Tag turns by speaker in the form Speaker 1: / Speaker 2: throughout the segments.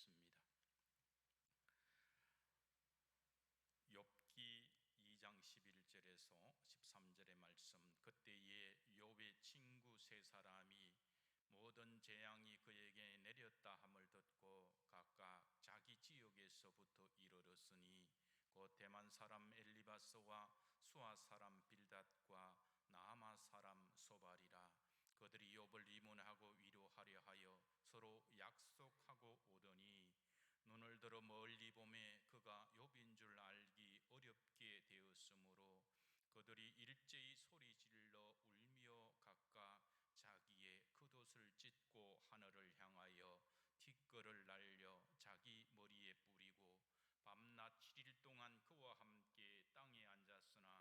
Speaker 1: 하겠습니다. 욥기 2장 11절에서 13절의 말씀. 그때에 욥의 친구 세 사람이 모든 재앙이 그에게 내렸다 함을 듣고 각각 자기 지역에서부터 이르렀으니 곧 대만 사람 엘리바스와 수아 사람 빌닷과 나아마 사람 소발이라. 그들이 욥을 위문하고 위로하려 하여 서로 약속하고 오더니 눈을 들어 멀리 보매 그가 욥인 줄 알기 어렵게 되었으므로 그들이 일제히 소리 질러 울며 각각 자기의 겉옷을 찢고 하늘을 향하여 티끌을 날려 자기 머리에 뿌리고 밤낮 7일 동안 그와 함께 땅에 앉았으나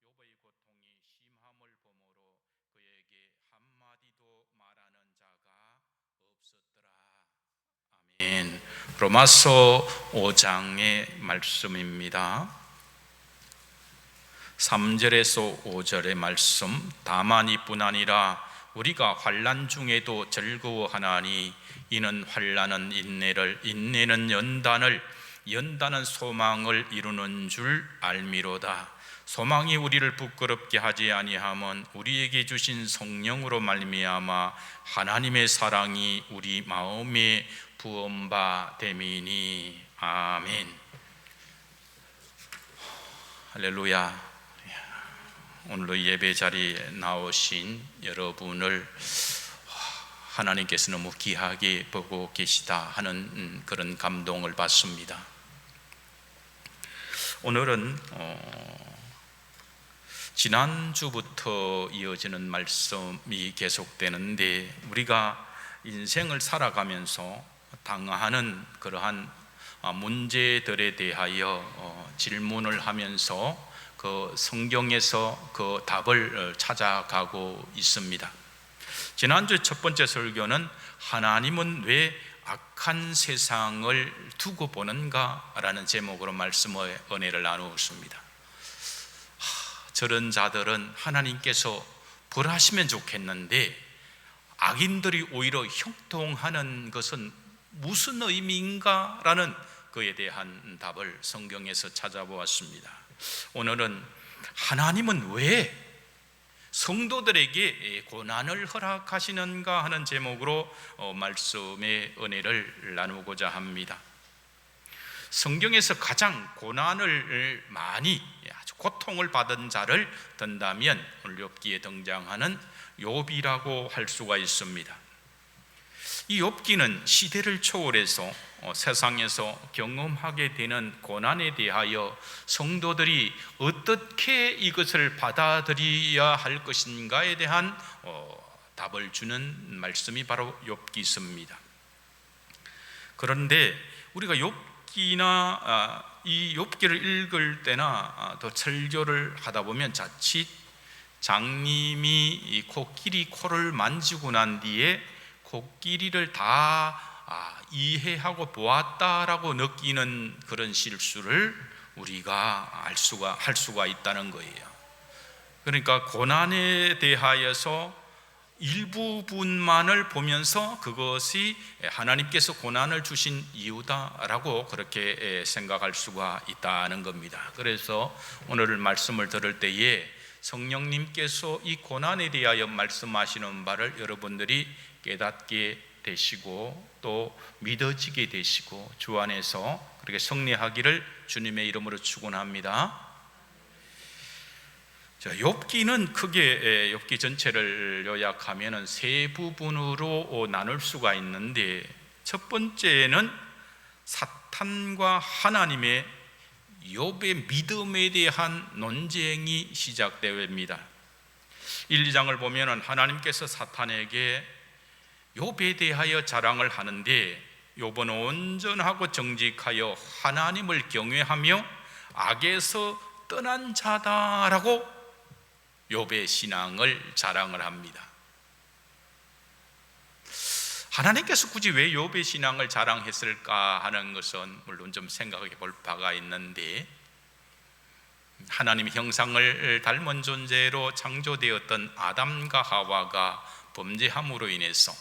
Speaker 1: 욥의 고통이 심함을 보므로 그에게 한마디도 말하는 자가 없었더라. 아멘. 로마서 5장의 말씀입니다. 3절에서 5절의 말씀. 다만 이뿐 아니라 우리가 환난 중에도 즐거워하나니 이는 환난은 인내를, 인내는 연단을, 연단은 소망을 이루는 줄 알미로다. 소망이 우리를 부끄럽게 하지 아니함은 우리에게 주신 성령으로 말미암아 하나님의 사랑이 우리 마음에 부은 바 됨이니. 아멘. 할렐루야. 오늘도 예배 자리에 나오신 여러분을 하나님께서 너무 귀하게 보고 계시다 하는 그런 감동을 받습니다. 오늘은 지난주부터 이어지는 말씀이 계속되는데, 우리가 인생을 살아가면서 당하는 그러한 문제들에 대하여 질문을 하면서 그 성경에서 그 답을 찾아가고 있습니다. 지난주 첫 번째 설교는 하나님은 왜 악한 세상을 두고 보는가? 라는 제목으로 말씀의 은혜를 나누었습니다. 저런 자들은 하나님께서 벌하시면 좋겠는데 악인들이 오히려 형통하는 것은 무슨 의미인가? 라는 그에 대한 답을 성경에서 찾아보았습니다. 오늘은 하나님은 왜 성도들에게 고난을 허락하시는가 하는 제목으로 말씀의 은혜를 나누고자 합니다. 성경에서 가장 고난을 많이, 아주 고통을 받은 자를 든다면 오늘 욥기에 등장하는 욥이라고 할 수가 있습니다. 이 욥기는 시대를 초월해서 세상에서 경험하게 되는 고난에 대하여 성도들이 어떻게 이것을 받아들여야 할 것인가에 대한 답을 주는 말씀이 바로 욥기서입니다. 그런데 우리가 욥기나 이 욥기를 읽을 때나 또 설교를 하다 보면 자칫 장님이 이 코끼리 코를 만지고 난 뒤에 코끼리를 다 이해하고 보았다라고 느끼는 그런 실수를 우리가 할 수가 있다는 거예요. 그러니까 고난에 대하여서 일부분만을 보면서 그것이 하나님께서 고난을 주신 이유다라고 그렇게 생각할 수가 있다는 겁니다. 그래서 오늘 말씀을 들을 때에 성령님께서 이 고난에 대하여 말씀하시는 바를 여러분들이 깨닫게 되시고 또 믿어지게 되시고 주 안에서 그렇게 승리하기를 주님의 이름으로 축원합니다. 욥기는 크게 욥기 전체를 요약하면 세 부분으로 나눌 수가 있는데, 첫 번째는 사탄과 하나님의 욥의 믿음에 대한 논쟁이 시작됩니다. 1, 2장을 보면 하나님께서 사탄에게 욥에 대하여 자랑을 하는데, 욥은 온전하고 정직하여 하나님을 경외하며 악에서 떠난 자다라고 욥의 신앙을 자랑을 합니다. 하나님께서 굳이 왜 욥의 신앙을 자랑했을까 하는 것은 물론 좀 생각해 볼 바가 있는데, 하나님의 형상을 닮은 존재로 창조되었던 아담과 하와가 범죄함으로 인해서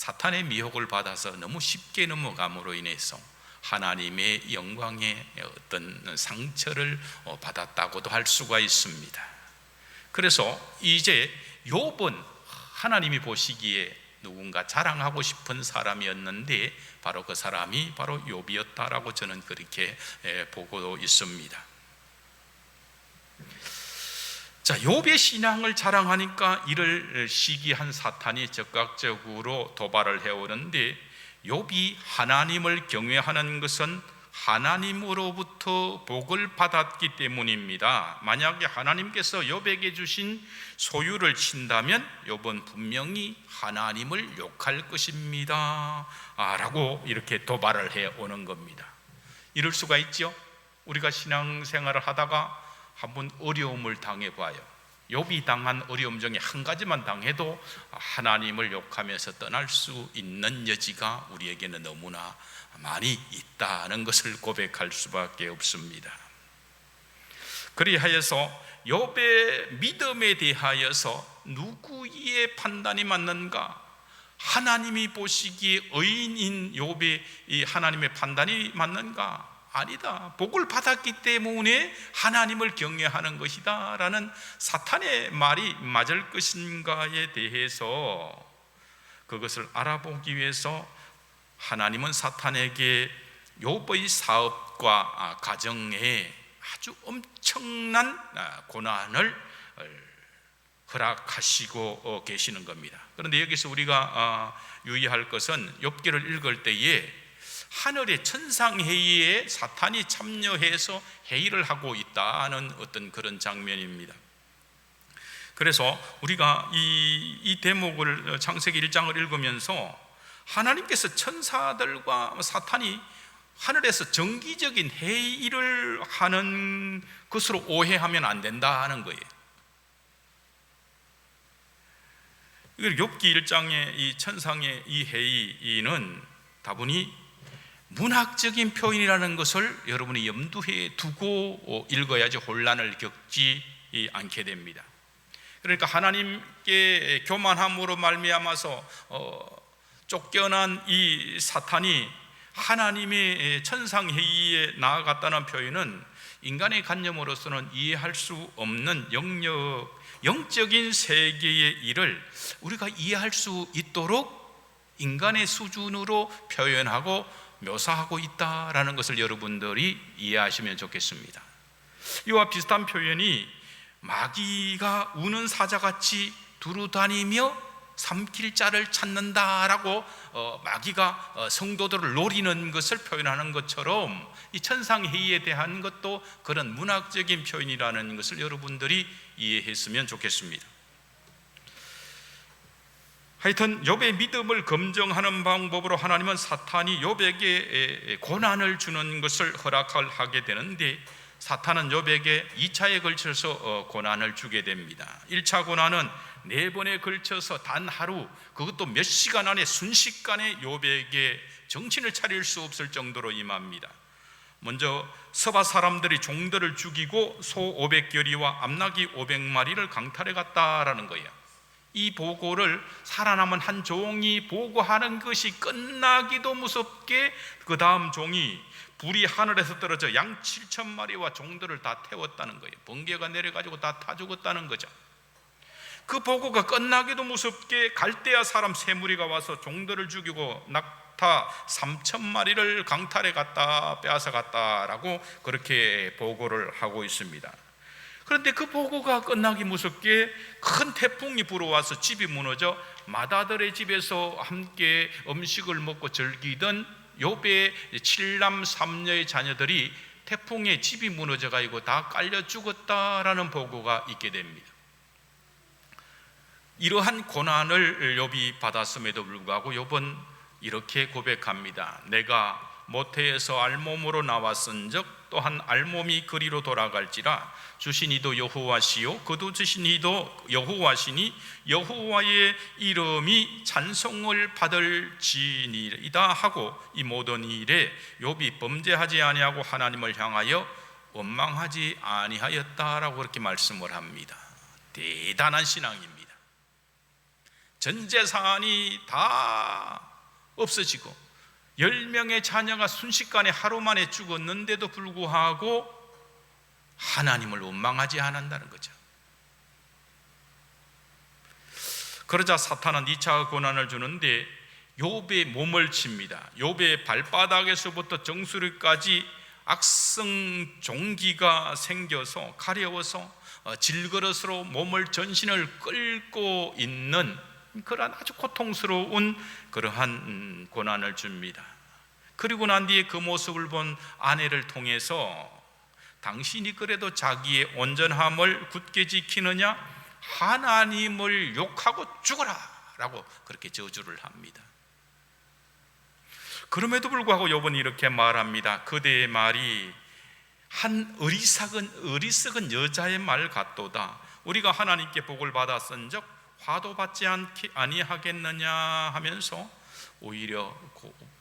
Speaker 1: 사탄의 미혹을 받아서 너무 쉽게 넘어감으로 인해서 하나님의 영광의 어떤 상처를 받았다고도 할 수가 있습니다. 그래서 이제 욥은 하나님이 보시기에 누군가 자랑하고 싶은 사람이었는데 바로 그 사람이 바로 욥이었다라고 저는 그렇게 보고 있습니다. 자, 욥의 신앙을 자랑하니까 이를 시기한 사탄이 적극적으로 도발을 해오는데, 욥이 하나님을 경외하는 것은 하나님으로부터 복을 받았기 때문입니다. 만약에 하나님께서 욥에게 주신 소유를 친다면 욥은 분명히 하나님을 욕할 것입니다 라고 이렇게 도발을 해오는 겁니다. 이럴 수가 있죠. 우리가 신앙생활을 하다가 한번 어려움을 당해봐요. 욥이 당한 어려움 중에 한 가지만 당해도 하나님을 욕하면서 떠날 수 있는 여지가 우리에게는 너무나 많이 있다는 것을 고백할 수밖에 없습니다. 그리하여서 욥의 믿음에 대하여서 누구의 판단이 맞는가? 하나님이 보시기에 의인인 욥의 이 하나님의 판단이 맞는가? 아니다. 복을 받았기 때문에 하나님을 경외하는 것이다 라는 사탄의 말이 맞을 것인가에 대해서 그것을 알아보기 위해서 하나님은 사탄에게 욥의 사업과 가정에 아주 엄청난 고난을 허락하시고 계시는 겁니다. 그런데 여기서 우리가 유의할 것은 욥기를 읽을 때에 하늘의 천상회의에 사탄이 참여해서 회의를 하고 있다는 어떤 그런 장면입니다. 그래서 우리가 이 대목을 창세기 1장을 읽으면서 하나님께서 천사들과 사탄이 하늘에서 정기적인 회의를 하는 것으로 오해하면 안 된다는 거예요. 욥기 1장의 이 천상의 이 회의는 다분히 문학적인 표현이라는 것을 여러분이 염두에 두고 읽어야지 혼란을 겪지 않게 됩니다. 그러니까 하나님께 교만함으로 말미암아서 쫓겨난 이 사탄이 하나님의 천상회의에 나아갔다는 표현은 인간의 관념으로서는 이해할 수 없는 영적인 세계의 일을 우리가 이해할 수 있도록 인간의 수준으로 표현하고 묘사하고 있다라는 것을 여러분들이 이해하시면 좋겠습니다. 이와 비슷한 표현이 마귀가 우는 사자같이 두루다니며 삼킬 자를 찾는다라고 마귀가 성도들을 노리는 것을 표현하는 것처럼 이 천상회의에 대한 것도 그런 문학적인 표현이라는 것을 여러분들이 이해했으면 좋겠습니다. 하여튼 욥의 믿음을 검증하는 방법으로 하나님은 사탄이 욥에게 고난을 주는 것을 허락하게 되는데, 사탄은 욥에게 2차에 걸쳐서 고난을 주게 됩니다. 1차 고난은 4번에 걸쳐서 단 하루, 그것도 몇 시간 안에 순식간에 욥에게 정신을 차릴 수 없을 정도로 임합니다. 먼저 서바 사람들이 종들을 죽이고 소 500결이와 암나귀 500마리를 강탈해 갔다라는 거예요. 이 보고를 살아남은 한 종이 보고하는 것이 끝나기도 무섭게 그 다음 종이 불이 하늘에서 떨어져 양 7,000마리와 종들을 다 태웠다는 거예요. 번개가 내려가지고 다 타 죽었다는 거죠. 그 보고가 끝나기도 무섭게 갈대아 사람 세 무리가 와서 종들을 죽이고 낙타 3,000마리를 강탈해 갔다, 빼앗아 갔다라고 그렇게 보고를 하고 있습니다. 그런데 그 보고가 끝나기 무섭게 큰 태풍이 불어와서 집이 무너져 마다들의 집에서 함께 음식을 먹고 즐기던 욥의 7남 3녀의 자녀들이 태풍에 집이 무너져 가지고 다 깔려 죽었다라는 보고가 있게 됩니다. 이러한 고난을 욥이 받았음에도 불구하고 욥은 이렇게 고백합니다. 내가 모태에서 알몸으로 나왔은즉 또한 알몸이 그리로 돌아갈지라 주신 이도 여호와시요 그도 주신 이도 여호와시니 여호와의 이름이 찬송을 받을지니이다 하고 이 모든 일에 욥이 범죄하지 아니하고 하나님을 향하여 원망하지 아니하였다라고 그렇게 말씀을 합니다. 대단한 신앙입니다. 전 재산이 다 없어지고 10명의 자녀가 순식간에 하루 만에 죽었는데도 불구하고 하나님을 원망하지 않는다는 거죠. 그러자 사탄은 2차 고난을 주는데 욥의 몸을 칩니다. 욥의 발바닥에서부터 정수리까지 악성 종기가 생겨서 가려워서 질그릇으로 몸을 전신을 끌고 있는 그러한 아주 고통스러운 그러한 고난을 줍니다. 그리고 난 뒤에 그 모습을 본 아내를 통해서 당신이 그래도 자기의 온전함을 굳게 지키느냐? 하나님을 욕하고 죽어라 라고 그렇게 저주를 합니다. 그럼에도 불구하고 욥은 이렇게 말합니다. 그대의 말이 한 어리석은 여자의 말 같도다. 우리가 하나님께 복을 받았은즉 화도 받지 아니하겠느냐 하면서 오히려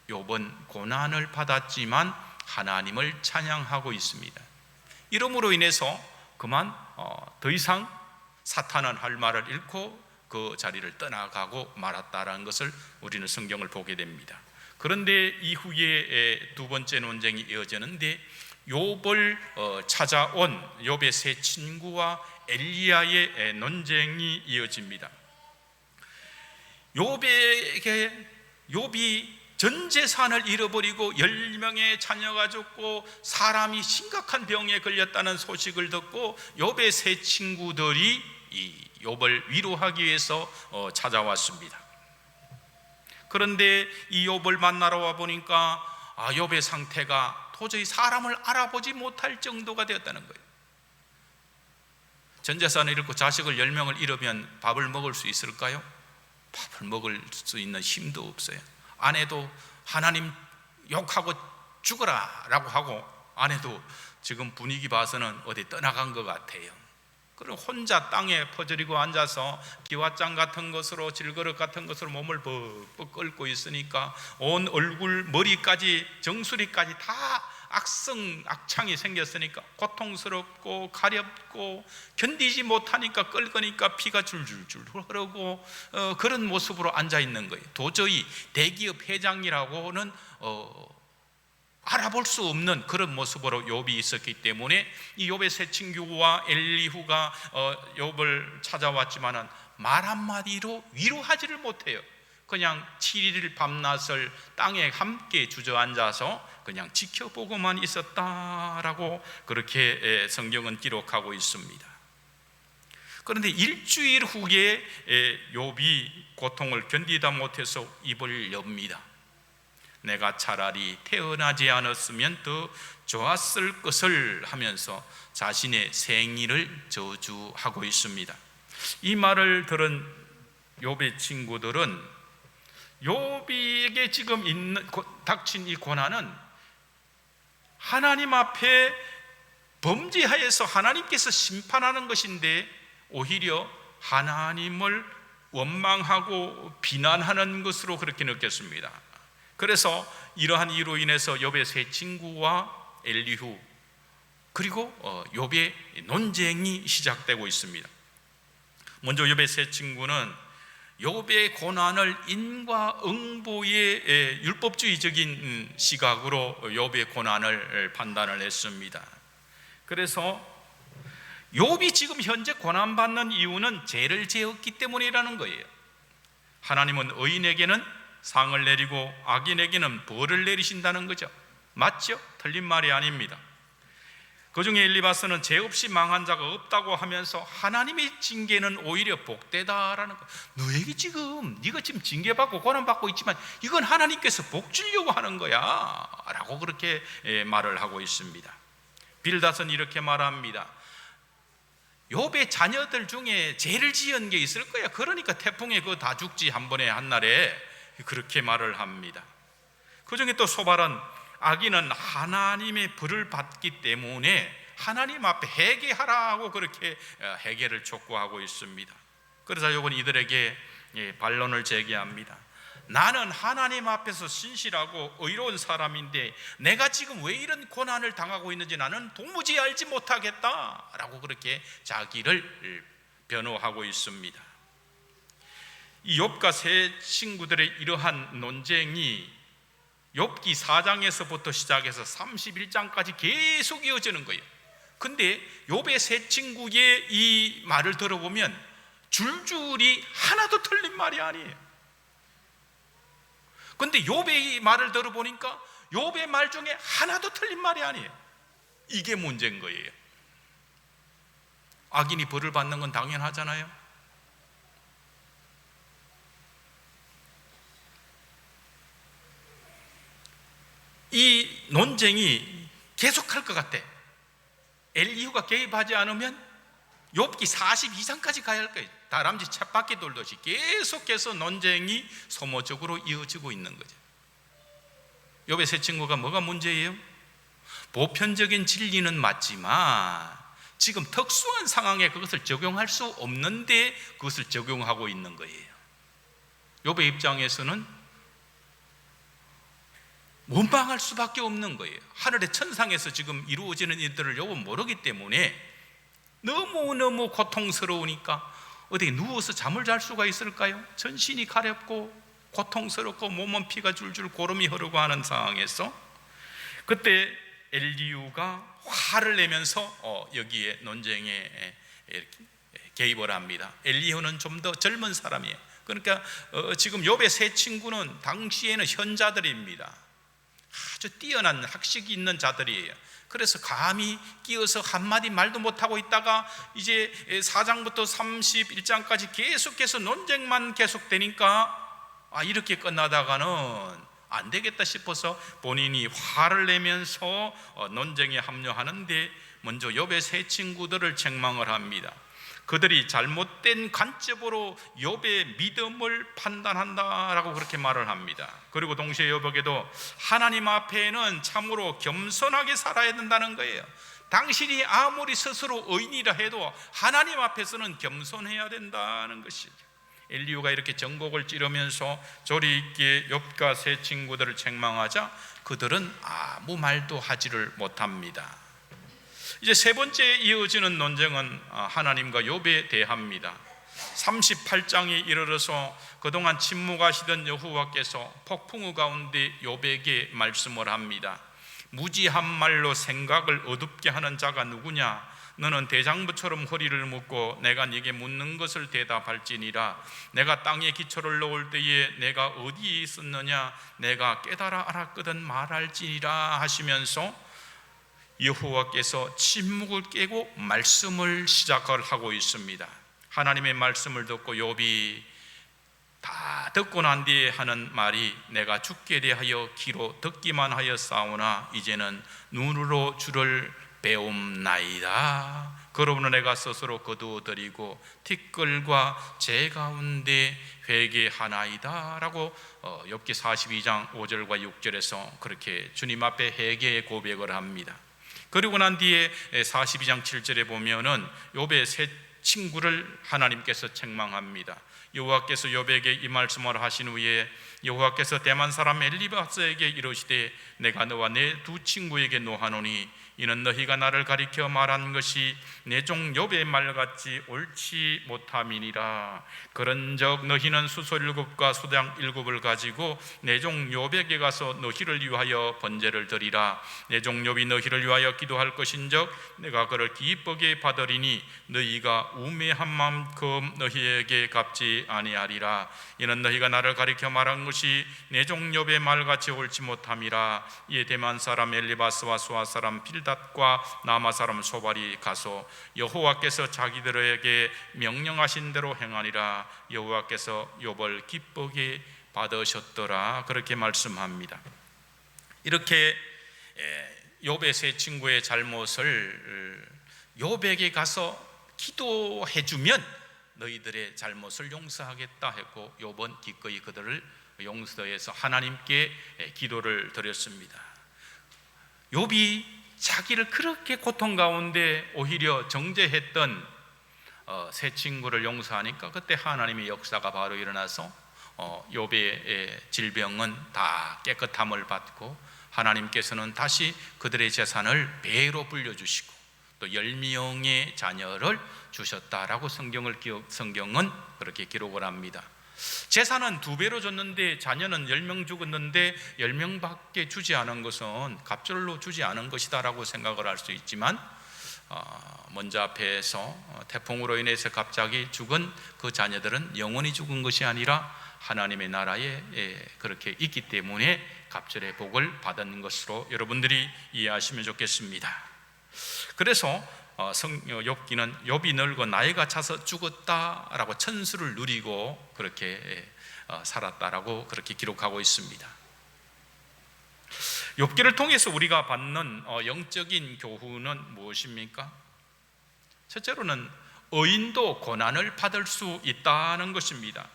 Speaker 1: 욥은 고난을 받았지만 하나님을 찬양하고 있습니다. 이러므로 인해서 그만 더 이상 사탄은 할 말을 잃고 그 자리를 떠나가고 말았다라는 것을 우리는 성경을 보게 됩니다. 그런데 이후에 두 번째 논쟁이 이어지는데 욥을 찾아온 욥의 세 친구와 엘리야의 논쟁이 이어집니다. 욥이 전 재산을 잃어버리고 10명의 자녀가 죽고 사람이 심각한 병에 걸렸다는 소식을 듣고 욥의 세 친구들이 이 욥을 위로하기 위해서 찾아왔습니다. 그런데 이 욥을 만나러 와 보니까 욥의 상태가 도저히 사람을 알아보지 못할 정도가 되었다는 거예요. 전 재산을 잃고 자식을 10명을 잃으면 밥을 먹을 수 있을까요? 밥을 먹을 수 있는 힘도 없어요. 아내도 하나님 욕하고 죽어라 라고 하고 아내도 지금 분위기 봐서는 어디 떠나간 것 같아요. 그럼 혼자 땅에 퍼져리고 앉아서 기와장 같은 것으로 질그릇 같은 것으로 몸을 벅벅 끓고 있으니까 온 얼굴 머리까지 정수리까지 다 악창이 생겼으니까 고통스럽고 가렵고 견디지 못하니까 끓으니까 피가 줄줄줄 흐르고 그런 모습으로 앉아 있는 거예요. 도저히 대기업 회장이라고는 알아볼 수 없는 그런 모습으로 욥이 있었기 때문에 이 욥의 세 친구와 엘리후가 욥을 찾아왔지만은 말 한마디로 위로하지를 못해요. 그냥 7일 밤낮을 땅에 함께 주저앉아서 그냥 지켜보고만 있었다라고 그렇게 성경은 기록하고 있습니다. 그런데 일주일 후에 욥이 고통을 견디다 못해서 입을 엽니다. 내가 차라리 태어나지 않았으면 더 좋았을 것을 하면서 자신의 생일을 저주하고 있습니다. 이 말을 들은 욥의 친구들은 욥에게 지금 닥친 이 고난은 하나님 앞에 범죄하여서 하나님께서 심판하는 것인데 오히려 하나님을 원망하고 비난하는 것으로 그렇게 느꼈습니다. 그래서 이러한 이유로 인해서 욥의 세 친구와 엘리후 그리고 욥의 논쟁이 시작되고 있습니다. 먼저 욥의 세 친구는 욥의 고난을 인과응보의 율법주의적인 시각으로 욥의 고난을 판단을 했습니다. 그래서 욥이 지금 현재 고난받는 이유는 죄를 지었기 때문이라는 거예요. 하나님은 의인에게는 상을 내리고 악인에게는 벌을 내리신다는 거죠. 맞죠? 틀린 말이 아닙니다. 그 중에 엘리바스는 죄 없이 망한 자가 없다고 하면서 하나님의 징계는 오히려 복되다라는 거. 너에게 네가 지금 징계받고 고난받고 있지만 이건 하나님께서 복 주려고 하는 거야 라고 그렇게 말을 하고 있습니다. 빌닷은 이렇게 말합니다. 욥의 자녀들 중에 죄를 지은 게 있을 거야. 그러니까 태풍에 그거 다 죽지 한 번에 한날에 그렇게 말을 합니다. 그 중에 또 소발은 악인은 하나님의 벌을 받기 때문에 하나님 앞에 회개하라고 그렇게 회개를 촉구하고 있습니다. 그래서 욥은 이들에게 반론을 제기합니다. 나는 하나님 앞에서 신실하고 의로운 사람인데 내가 지금 왜 이런 고난을 당하고 있는지 나는 도무지 알지 못하겠다 라고 그렇게 자기를 변호하고 있습니다. 이 욥과 세 친구들의 이러한 논쟁이 욥기 4장에서부터 시작해서 31장까지 계속 이어지는 거예요. 근데 욥의 세 친구의 이 말을 들어보면 줄줄이 하나도 틀린 말이 아니에요. 근데 욥의 이 말을 들어보니까 욥의 말 중에 하나도 틀린 말이 아니에요. 이게 문제인 거예요. 악인이 벌을 받는 건 당연하잖아요. 이 논쟁이 계속할 것 같아. 엘리후가 개입하지 않으면 욥기 42장까지 가야 할 거예요. 다람쥐 쳇바퀴 돌듯이 계속해서 논쟁이 소모적으로 이어지고 있는 거죠. 욥의 세 친구가 뭐가 문제예요? 보편적인 진리는 맞지만 지금 특수한 상황에 그것을 적용할 수 없는데 그것을 적용하고 있는 거예요. 욥의 입장에서는 원망할 수밖에 없는 거예요. 하늘의 천상에서 지금 이루어지는 일들을 욥은 모르기 때문에 너무너무 고통스러우니까 어떻게 누워서 잠을 잘 수가 있을까요? 전신이 가렵고 고통스럽고 몸은 피가 줄줄 고름이 흐르고 하는 상황에서 그때 엘리후가 화를 내면서 여기에 논쟁에 개입을 합니다. 엘리후는 좀 더 젊은 사람이에요. 그러니까 지금 욥의 세 친구는 당시에는 현자들입니다. 아주 뛰어난 학식이 있는 자들이에요. 그래서 감히 끼어서 한마디 말도 못하고 있다가 이제 4장부터 31장까지 계속해서 논쟁만 계속되니까 이렇게 끝나다가는 안 되겠다 싶어서 본인이 화를 내면서 논쟁에 합류하는데 먼저 욥의 세 친구들을 책망을 합니다. 그들이 잘못된 관점으로 욥의 믿음을 판단한다라고 그렇게 말을 합니다. 그리고 동시에 욥에게도 하나님 앞에는 참으로 겸손하게 살아야 된다는 거예요. 당신이 아무리 스스로 의인이라 해도 하나님 앞에서는 겸손해야 된다는 것이죠. 엘리후가 이렇게 전곡을 찌르면서 조리 있게 욥과 세 친구들을 책망하자 그들은 아무 말도 하지를 못합니다. 이제 세 번째 이어지는 논쟁은 하나님과 욥에 대합니다. 38장에 이르러서 그동안 침묵하시던 여호와께서 폭풍우 가운데 욥에게 말씀을 합니다. 무지한 말로 생각을 어둡게 하는 자가 누구냐? 너는 대장부처럼 허리를 묶고 내가 네게 묻는 것을 대답할지니라. 내가 땅에 기초를 놓을 때에 내가 어디에 있었느냐? 내가 깨달아 알았거든 말할지니라 하시면서 여호와께서 침묵을 깨고 말씀을 시작하고 있습니다. 하나님의 말씀을 듣고 욥이 다 듣고 난 뒤에 하는 말이 내가 죽게 대하여 귀로 듣기만 하였사오나 이제는 눈으로 주를 배움나이다. 그러므로 내가 스스로 거두어드리고 티끌과 재 가운데 회개하나이다 라고 욥기 42장 5절과 6절에서 그렇게 주님 앞에 회개의 고백을 합니다. 그리고 난 뒤에 42장 7절에 보면은 욥의 세 친구를 하나님께서 책망합니다. 여호와께서 욥에게 이 말씀을 하신 후에 여호와께서 대만 사람 엘리바스에게 이르시되 내가 너와 내 두 친구에게 노하노니 이는 너희가 나를 가리켜 말한 것이 내 종 욥의 말같이 옳지 못함이니라. 그런즉 너희는 수소 7과 수당 7을 가지고 내 종 욥에게 가서 너희를 위하여 번제를 드리라. 내 종 욥이 너희를 위하여 기도할 것인즉 내가 그를 기쁘게 받으리니 너희가 우매한 만큼 너희에게 갚지 아니하리라. 이는 너희가 나를 가리켜 말한 것이 내 종 욥의 말같이 옳지 못함이라. 이에 대만 사람 엘리바스와 수아 사람 빌닷과 나마 사람 소발이 가서 여호와께서 자기들에게 명령하신 대로 행하니라. 여호와께서 욥을 기쁘게 받으셨더라. 그렇게 말씀합니다. 이렇게 욥의 세 친구의 잘못을 욥에게 가서 기도해주면 너희들의 잘못을 용서하겠다 했고 욥은 기꺼이 그들을 용서해서 하나님께 기도를 드렸습니다. 욥이 자기를 그렇게 고통 가운데 오히려 정죄했던 세 친구를 용서하니까 그때 하나님의 역사가 바로 일어나서 욥의 질병은 다 깨끗함을 받고 하나님께서는 다시 그들의 재산을 배로 불려주시고 또 10명의 자녀를 주셨다라고 성경은 그렇게 기록을 합니다. 재산은 2배로 줬는데 자녀는 10명 죽었는데 10명밖에 주지 않은 것은 갑절로 주지 않은 것이다라고 생각을 할 수 있지만, 먼저 앞에서 태풍으로 인해서 갑자기 죽은 그 자녀들은 영원히 죽은 것이 아니라 하나님의 나라에 그렇게 있기 때문에 갑절의 복을 받은 것으로 여러분들이 이해하시면 좋겠습니다. 그래서 욥기는 욥이 늙어 나이가 차서 죽었다라고 천수를 누리고 그렇게 살았다라고 그렇게 기록하고 있습니다. 욥기를 통해서 우리가 받는 영적인 교훈은 무엇입니까? 첫째로는 의인도 고난을 받을 수 있다는 것입니다.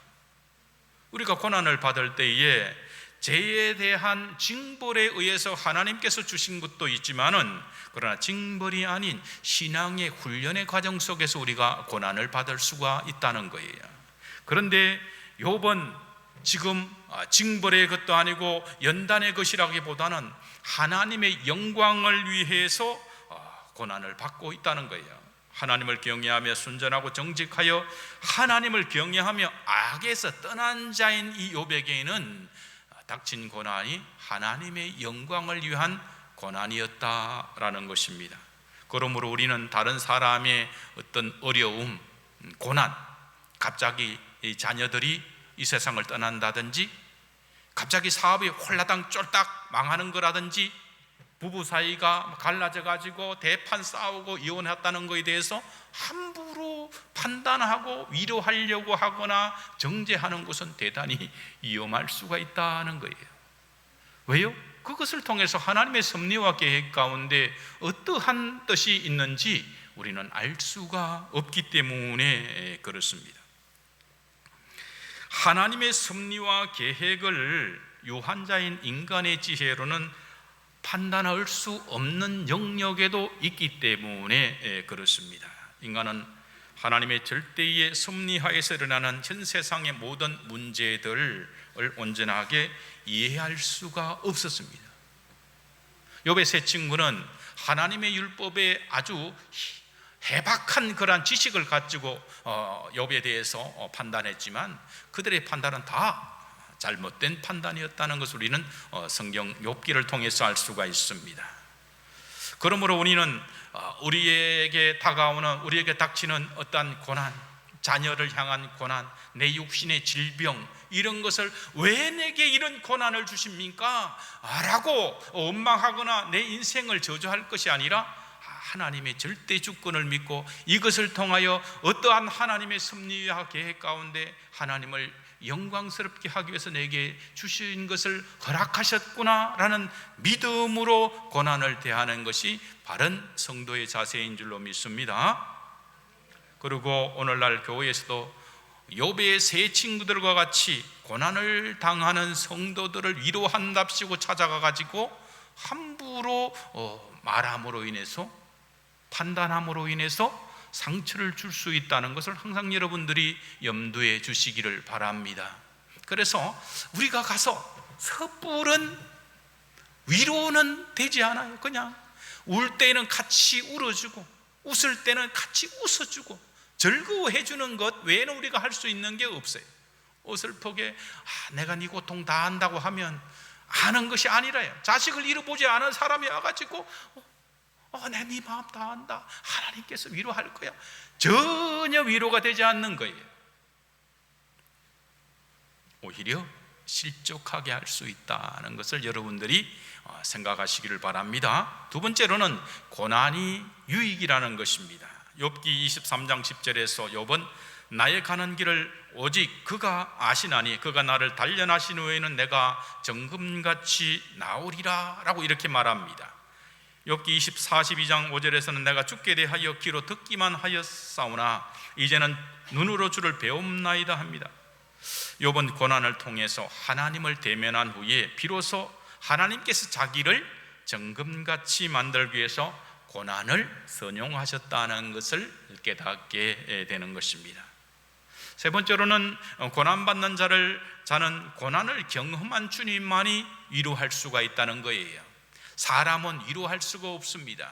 Speaker 1: 우리가 고난을 받을 때에 죄에 대한 징벌에 의해서 하나님께서 주신 것도 있지만은, 그러나 징벌이 아닌 신앙의 훈련의 과정 속에서 우리가 고난을 받을 수가 있다는 거예요. 그런데 욥은 지금 징벌의 것도 아니고 연단의 것이라기보다는 하나님의 영광을 위해서 고난을 받고 있다는 거예요. 하나님을 경외하며 순전하고 정직하여 하나님을 경외하며 악에서 떠난 자인 이 욥에게는 닥친 고난이 하나님의 영광을 위한 고난이었다라는 것입니다. 그러므로 우리는 다른 사람의 어떤 어려움, 고난, 갑자기 이 자녀들이 이 세상을 떠난다든지, 갑자기 사업이 홀라당 쫄딱 망하는 거라든지, 부부 사이가 갈라져 가지고 대판 싸우고 이혼했다는 것에 대해서 함부로 판단하고 위로하려고 하거나 정죄하는 것은 대단히 위험할 수가 있다는 거예요. 왜요? 그것을 통해서 하나님의 섭리와 계획 가운데 어떠한 뜻이 있는지 우리는 알 수가 없기 때문에 그렇습니다. 하나님의 섭리와 계획을 유한자인 인간의 지혜로는 판단할 수 없는 영역에도 있기 때문에 그렇습니다. 인간은 하나님의 절대의 섭리하에서 일어나는 전 세상의 모든 문제들을 온전하게 이해할 수가 없었습니다. 욥의 세 친구는 하나님의 율법에 아주 해박한 그러한 지식을 가지고 욥에 대해서 판단했지만 그들의 판단은 다 잘못된 판단이었다는 것을 우리는 성경 욥기를 통해서 알 수가 있습니다. 그러므로 우리는 우리에게 다가오는, 우리에게 닥치는 어떠한 고난, 자녀를 향한 고난, 내 육신의 질병, 이런 것을 왜 내게 이런 고난을 주십니까? 라고 원망하거나 내 인생을 저주할 것이 아니라 하나님의 절대 주권을 믿고 이것을 통하여 어떠한 하나님의 섭리와 계획 가운데 하나님을 영광스럽게 하기 위해서 내게 주신 것을 허락하셨구나라는 믿음으로 고난을 대하는 것이 바른 성도의 자세인 줄로 믿습니다. 그리고 오늘날 교회에서도 욥의 세 친구들과 같이 고난을 당하는 성도들을 위로한답시고 찾아가 가지고 함부로 말함으로 인해서, 판단함으로 인해서 상처를 줄 수 있다는 것을 항상 여러분들이 염두에 주시기를 바랍니다. 그래서 우리가 가서 섣부른 위로는 되지 않아요. 그냥 울 때는 같이 울어주고 웃을 때는 같이 웃어주고 즐거워해 주는 것 외에는 우리가 할 수 있는 게 없어요. 어설프게 내가 네 고통 다 안다고 하면 아는 것이 아니라요. 자식을 잃어보지 않은 사람이 와가지고 내 네 마음 다 안다, 하나님께서 위로할 거야, 전혀 위로가 되지 않는 거예요. 오히려 실족하게 할 수 있다는 것을 여러분들이 생각하시기를 바랍니다. 두 번째로는 고난이 유익이라는 것입니다. 욥기 23장 10절에서 욥은 나의 가는 길을 오직 그가 아시나니 그가 나를 단련하신 후에는 내가 정금같이 나오리라 라고 이렇게 말합니다. 욥기 42장 5절에서는 내가 주께 대하여 귀로 듣기만 하였사오나 이제는 눈으로 주를 배움나이다 합니다. 욥은 고난을 통해서 하나님을 대면한 후에 비로소 하나님께서 자기를 정금같이 만들기 위해서 고난을 선용하셨다는 것을 깨닫게 되는 것입니다. 세 번째로는 고난받는 자는 고난을 경험한 주님만이 위로할 수가 있다는 거예요. 사람은 위로할 수가 없습니다.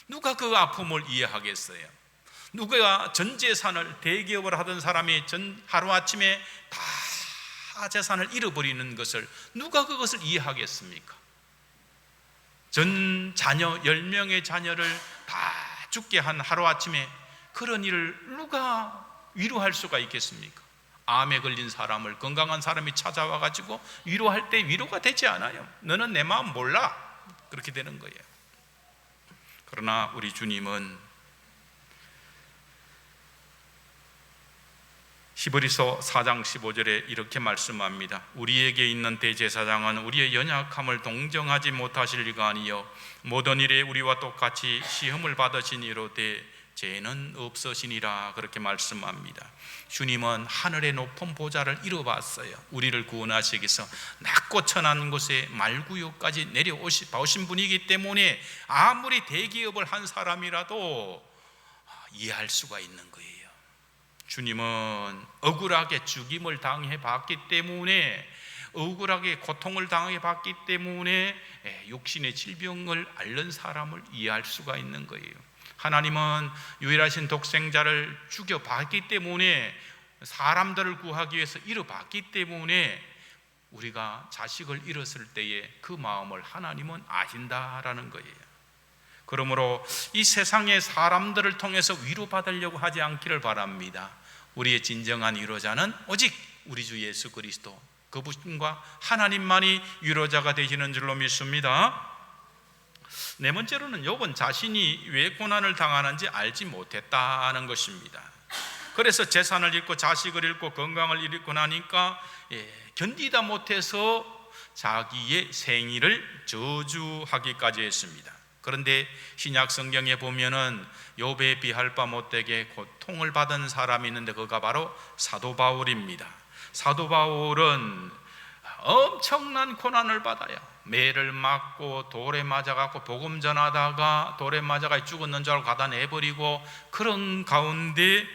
Speaker 1: 누가 그 아픔을 이해하겠어요? 누가 전 재산을, 대기업을 하던 사람이 하루아침에 다 재산을 잃어버리는 것을 누가 그것을 이해하겠습니까? 전 자녀 10명의 자녀를 다 죽게 한 하루아침에 그런 일을 누가 위로할 수가 있겠습니까? 암에 걸린 사람을 건강한 사람이 찾아와 가지고 위로할 때 위로가 되지 않아요. 너는 내 마음 몰라, 그렇게 되는 거예요. 그러나 우리 주님은 히브리서 4장 15절에 이렇게 말씀합니다. 우리에게 있는 대제사장은 우리의 연약함을 동정하지 못하실 리가 아니요 모든 일에 우리와 똑같이 시험을 받으신 이로되 죄는 없으시니라, 그렇게 말씀합니다. 주님은 하늘의 높은 보좌를 이뤄봤어요. 우리를 구원하시기 위해서 낮고 천한 곳에 말구유까지 내려오신 분이기 때문에 아무리 대기업을 한 사람이라도 이해할 수가 있는 거예요. 주님은 억울하게 죽임을 당해봤기 때문에, 억울하게 고통을 당해봤기 때문에 육신의 질병을 앓는 사람을 이해할 수가 있는 거예요. 하나님은 유일하신 독생자를 죽여봤기 때문에, 사람들을 구하기 위해서 잃어봤기 때문에 우리가 자식을 잃었을 때의 그 마음을 하나님은 아신다라는 거예요. 그러므로 이 세상의 사람들을 통해서 위로받으려고 하지 않기를 바랍니다. 우리의 진정한 위로자는 오직 우리 주 예수 그리스도, 그분과 하나님만이 위로자가 되시는 줄로 믿습니다. 네 번째로는 욥은 자신이 왜 고난을 당하는지 알지 못했다는 것입니다. 그래서 재산을 잃고 자식을 잃고 건강을 잃고 나니까 견디다 못해서 자기의 생일을 저주하기까지 했습니다. 그런데 신약 성경에 보면은 욥에 비할 바 못되게 고통을 받은 사람이 있는데 그가 바로 사도 바울입니다. 사도 바울은 엄청난 고난을 받아요. 매를 맞고 돌에 맞아갖고 복음 전하다가 돌에 맞아가 죽었는 줄 알고 갖다 내버리고 그런 가운데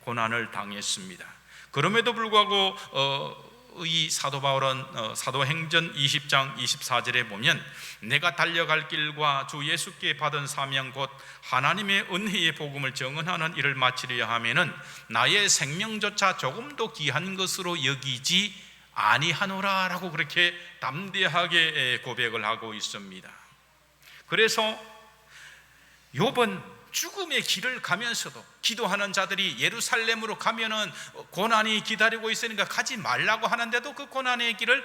Speaker 1: 고난을 당했습니다. 그럼에도 불구하고 이 사도 바울은 사도행전 20장 24절에 보면 내가 달려갈 길과 주 예수께 받은 사명 곧 하나님의 은혜의 복음을 증언하는 일을 마치려 하면은 나의 생명조차 조금도 귀한 것으로 여기지 아니하노라 라고 그렇게 담대하게 고백을 하고 있습니다. 그래서 욥은 죽음의 길을 가면서도 기도하는 자들이 예루살렘으로 가면은 고난이 기다리고 있으니까 가지 말라고 하는데도 그 고난의 길을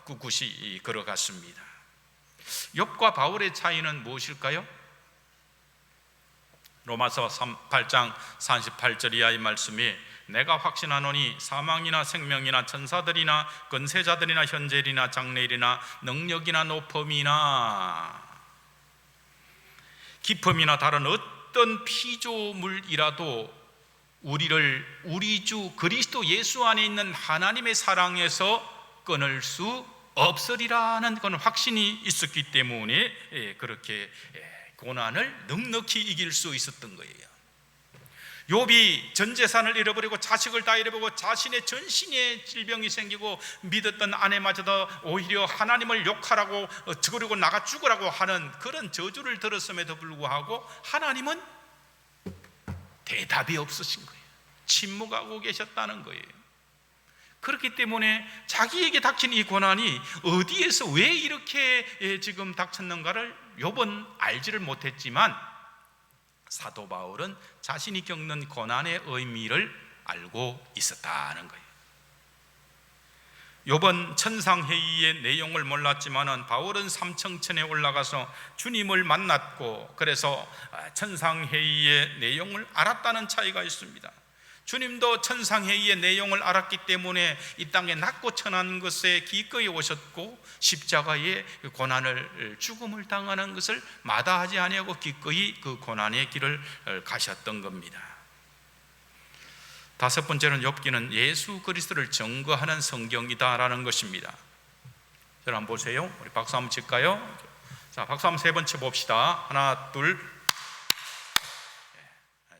Speaker 1: 꿋꿋이 걸어갔습니다. 욥과 바울의 차이는 무엇일까요? 로마서 8장 38절 이하의 말씀에 내가 확신하노니 사망이나 생명이나 천사들이나 권세자들이나 현재일이나 장래일이나 능력이나 높음이나 깊음이나 다른 어떤 피조물이라도 우리를 우리 주 그리스도 예수 안에 있는 하나님의 사랑에서 끊을 수 없으리라는 그런 확신이 있었기 때문에 그렇게 고난을 넉넉히 이길 수 있었던 거예요. 욥이 전 재산을 잃어버리고 자식을 다 잃어버리고 자신의 전신에 질병이 생기고 믿었던 아내마저도 오히려 하나님을 욕하라고 그리고 나가 죽으라고 하는 그런 저주를 들었음에도 불구하고 하나님은 대답이 없으신 거예요. 침묵하고 계셨다는 거예요. 그렇기 때문에 자기에게 닥친 이 고난이 어디에서 왜 이렇게 지금 닥쳤는가를 욥은 알지를 못했지만 사도 바울은 자신이 겪는 고난의 의미를 알고 있었다는 거예요. 욥은 천상회의의 내용을 몰랐지만은 바울은 삼청천에 올라가서 주님을 만났고 그래서 천상회의의 내용을 알았다는 차이가 있습니다. 주님도 천상회의의 내용을 알았기 때문에 이 땅에 낮고 천한 것에 기꺼이 오셨고 십자가의 고난을 죽음을 당하는 것을 마다하지 아니하고 기꺼이 그 고난의 길을 가셨던 겁니다. 다섯 번째는 욥기는 예수 그리스도를 증거하는 성경이다라는 것입니다. 여러분 한번 보세요. 우리 박수 한번 칠까요? 자, 박수 한번 세 번 쳐봅시다. 하나, 둘.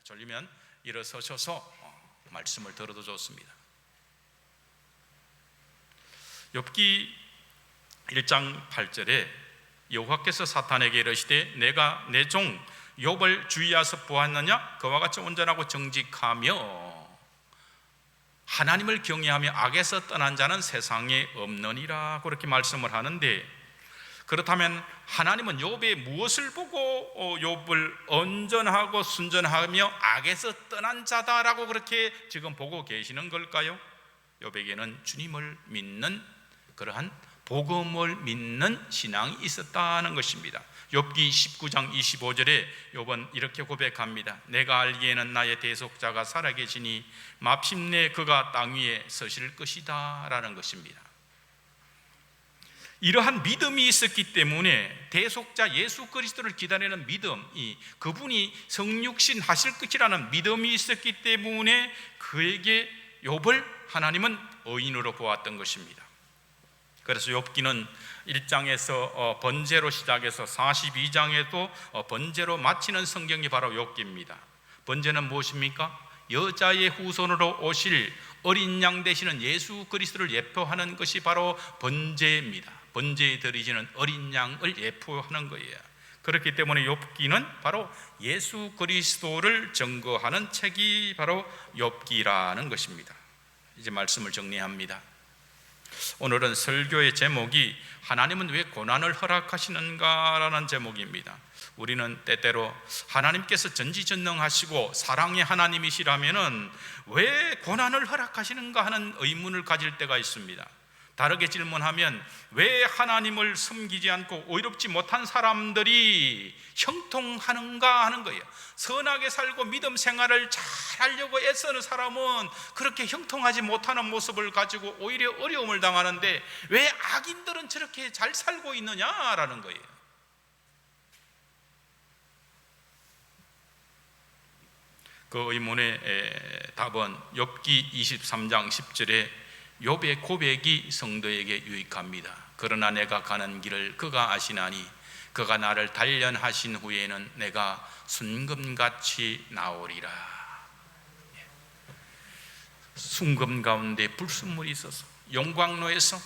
Speaker 1: 졸리면 일어서셔서 말씀을 들어도 좋습니다. 욥기 1장 8절에 여호와께서 사탄에게 이르시되 내가 내 종 욥을 주의하서 보았느냐? 그와 같이 온전하고 정직하며 하나님을 경외하며 악에서 떠난 자는 세상에 없느니라, 그렇게 말씀을 하는데, 그렇다면 하나님은 욥의 무엇을 보고 욥을 온전하고 순전하며 악에서 떠난 자다라고 그렇게 지금 보고 계시는 걸까요? 욥에게는 주님을 믿는, 그러한 복음을 믿는 신앙이 있었다는 것입니다. 욥기 19장 25절에 욥은 이렇게 고백합니다. 내가 알기에는 나의 대속자가 살아계시니 마침내 그가 땅 위에 서실 것이다 라는 것입니다. 이러한 믿음이 있었기 때문에 대속자 예수 그리스도를 기다리는 믿음이, 그분이 성육신 하실 것이라는 믿음이 있었기 때문에 그에게 욥을 하나님은 의인으로 보았던 것입니다. 그래서 욥기는 1장에서 번제로 시작해서 42장에도 번제로 마치는 성경이 바로 욥기입니다. 번제는 무엇입니까? 여자의 후손으로 오실 어린 양 되시는 예수 그리스도를 예표하는 것이 바로 번제입니다. 번제에 드리지는 어린 양을 예표하는 거예요. 그렇기 때문에 욥기는 바로 예수 그리스도를 증거하는 책이 바로 욥기라는 것입니다. 이제 말씀을 정리합니다. 오늘은 설교의 제목이 하나님은 왜 고난을 허락하시는가라는 제목입니다. 우리는 때때로 하나님께서 전지전능하시고 사랑의 하나님이시라면 왜 고난을 허락하시는가 하는 의문을 가질 때가 있습니다. 다르게 질문하면 왜 하나님을 섬기지 않고 의롭지 못한 사람들이 형통하는가 하는 거예요. 선하게 살고 믿음 생활을 잘 하려고 애쓰는 사람은 그렇게 형통하지 못하는 모습을 가지고 오히려 어려움을 당하는데 왜 악인들은 저렇게 잘 살고 있느냐라는 거예요. 그 의문의 답은 욥기 23장 10절에 욥의 고백이 성도에게 유익합니다. 그러나 내가 가는 길을 그가 아시나니 그가 나를 단련하신 후에는 내가 순금같이 나오리라. 순금 가운데 불순물이 있어서 용광로에서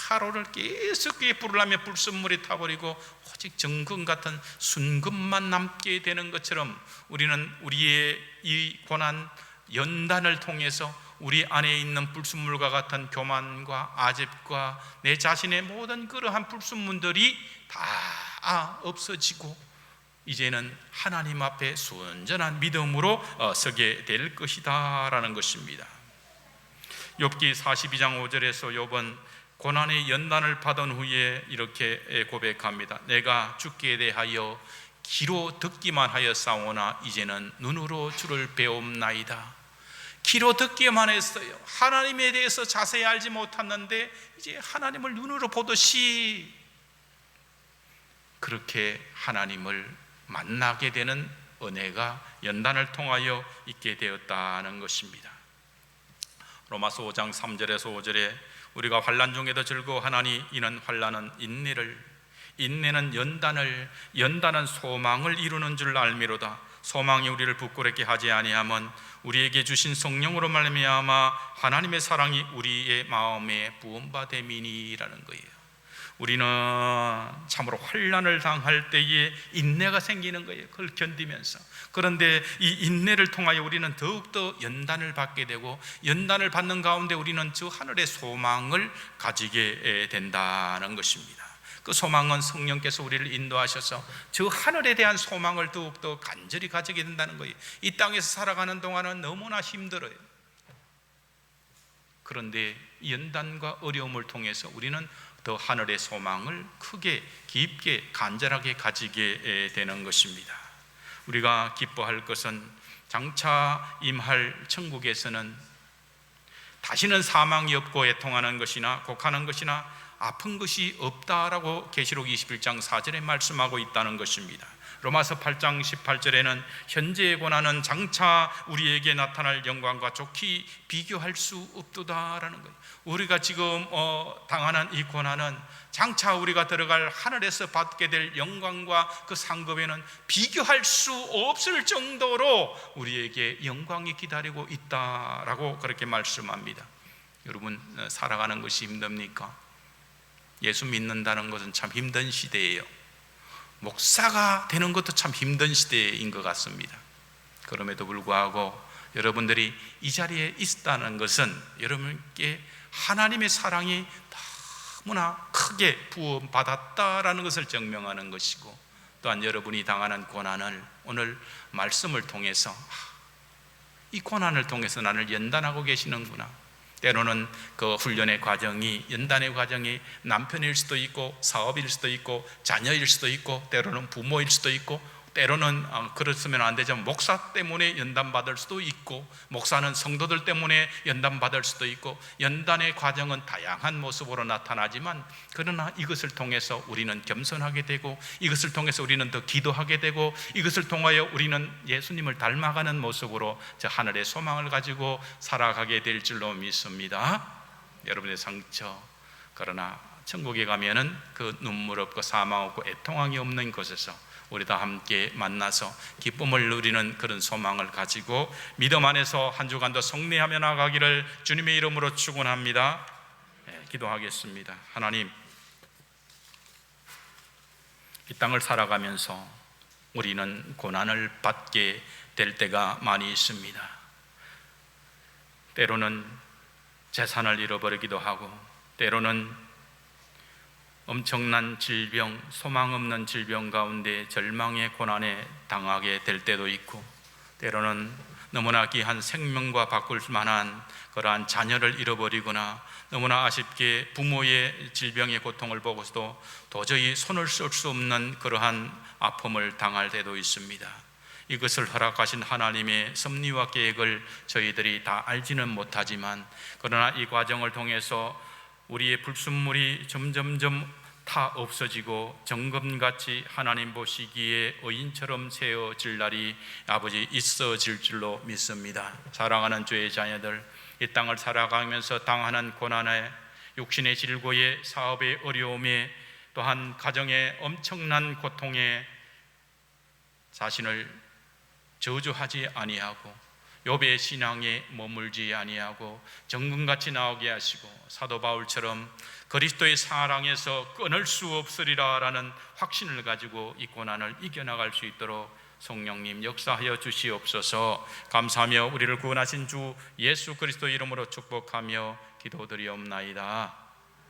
Speaker 1: 화로를 계속 부르려면 불순물이 타버리고 오직 정금 같은 순금만 남게 되는 것처럼 우리는 우리의 이 고난 연단을 통해서 우리 안에 있는 불순물과 같은 교만과 아집과 내 자신의 모든 그러한 불순물들이 다 없어지고 이제는 하나님 앞에 순전한 믿음으로 서게 될 것이다 라는 것입니다. 욥기 42장 5절에서 욥은 고난의 연단을 받은 후에 이렇게 고백합니다. 내가 주께 대하여 귀로 듣기만 하였사오나 이제는 눈으로 주를 배움나이다. 귀로 듣기만 했어요. 하나님에 대해서 자세히 알지 못했는데 이제 하나님을 눈으로 보듯이 그렇게 하나님을 만나게 되는 은혜가 연단을 통하여 있게 되었다는 것입니다. 로마서 5장 3절에서 5절에 우리가 환난 중에도 즐거워하나니 이는 환난은 인내는 연단을, 연단은 소망을 이루는 줄 알미로다. 소망이 우리를 부끄럽게 하지 아니하면 우리에게 주신 성령으로 말미암아 하나님의 사랑이 우리의 마음에 부음받음이니라는 거예요. 우리는 참으로 환난을 당할 때에 인내가 생기는 거예요. 그걸 견디면서. 그런데 이 인내를 통하여 우리는 더욱더 연단을 받게 되고 연단을 받는 가운데 우리는 저 하늘의 소망을 가지게 된다는 것입니다. 그 소망은 성령께서 우리를 인도하셔서 저 하늘에 대한 소망을 더욱더 간절히 가지게 된다는 거예요. 이 땅에서 살아가는 동안은 너무나 힘들어요. 그런데 연단과 어려움을 통해서 우리는 더 하늘의 소망을 크게 깊게 간절하게 가지게 되는 것입니다. 우리가 기뻐할 것은 장차 임할 천국에서는 다시는 사망이 없고 애통하는 것이나 곡하는 것이나 아픈 것이 없다라고 계시록 21장 4절에 말씀하고 있다는 것입니다. 로마서 8장 18절에는 현재의 고난은 장차 우리에게 나타날 영광과 좋게 비교할 수 없도다라는 거예요. 우리가 지금 당하는 이 고난은 장차 우리가 들어갈 하늘에서 받게 될 영광과 그 상급에는 비교할 수 없을 정도로 우리에게 영광이 기다리고 있다라고 그렇게 말씀합니다. 여러분, 살아가는 것이 힘듭니까? 예수 믿는다는 것은 참 힘든 시대예요. 목사가 되는 것도 참 힘든 시대인 것 같습니다. 그럼에도 불구하고 여러분들이 이 자리에 있다는 것은 여러분께 하나님의 사랑이 너무나 크게 부어받았다라는 것을 증명하는 것이고, 또한 여러분이 당하는 고난을 오늘 말씀을 통해서 이 고난을 통해서 나를 연단하고 계시는구나. 때로는 그 훈련의 과정이, 연단의 과정이 남편일 수도 있고 사업일 수도 있고 자녀일 수도 있고 때로는 부모일 수도 있고 때로는 그렇으면 안 되지만 목사 때문에 연단받을 수도 있고 목사는 성도들 때문에 연단받을 수도 있고, 연단의 과정은 다양한 모습으로 나타나지만 그러나 이것을 통해서 우리는 겸손하게 되고 이것을 통해서 우리는 더 기도하게 되고 이것을 통하여 우리는 예수님을 닮아가는 모습으로 저 하늘의 소망을 가지고 살아가게 될 줄로 믿습니다. 여러분의 상처, 그러나 천국에 가면은 그 눈물 없고 사망 없고 애통함이 없는 곳에서 우리 다 함께 만나서 기쁨을 누리는 그런 소망을 가지고 믿음 안에서 한 주간도 성례하며 나가기를 주님의 이름으로 축원합니다. 기도하겠습니다. 하나님, 이 땅을 살아가면서 우리는 고난을 받게 될 때가 많이 있습니다. 때로는 재산을 잃어버리기도 하고 때로는 엄청난 질병, 소망 없는 질병 가운데 절망의 고난에 당하게 될 때도 있고 때로는 너무나 귀한 생명과 바꿀 만한 그러한 자녀를 잃어버리거나 너무나 아쉽게 부모의 질병의 고통을 보고서도 도저히 손을 쓸 수 없는 그러한 아픔을 당할 때도 있습니다. 이것을 허락하신 하나님의 섭리와 계획을 저희들이 다 알지는 못하지만 그러나 이 과정을 통해서 우리의 불순물이 점점점 다 없어지고 정금같이 하나님 보시기에 의인처럼 세워질 날이 아버지 있어질 줄로 믿습니다. 사랑하는 주의 자녀들, 이 땅을 살아가면서 당하는 고난에, 육신의 질고에, 사업의 어려움에, 또한 가정의 엄청난 고통에 자신을 저주하지 아니하고 욥의 신앙에 머물지 아니하고 정금같이 나오게 하시고 사도 바울처럼 그리스도의 사랑에서 끊을 수 없으리라 라는 확신을 가지고 이 고난을 이겨나갈 수 있도록 성령님 역사하여 주시옵소서. 감사하며 우리를 구원하신 주 예수 그리스도 이름으로 축복하며 기도드리옵나이다.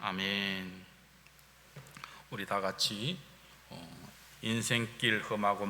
Speaker 1: 아멘. 우리 다 같이 인생길 험하고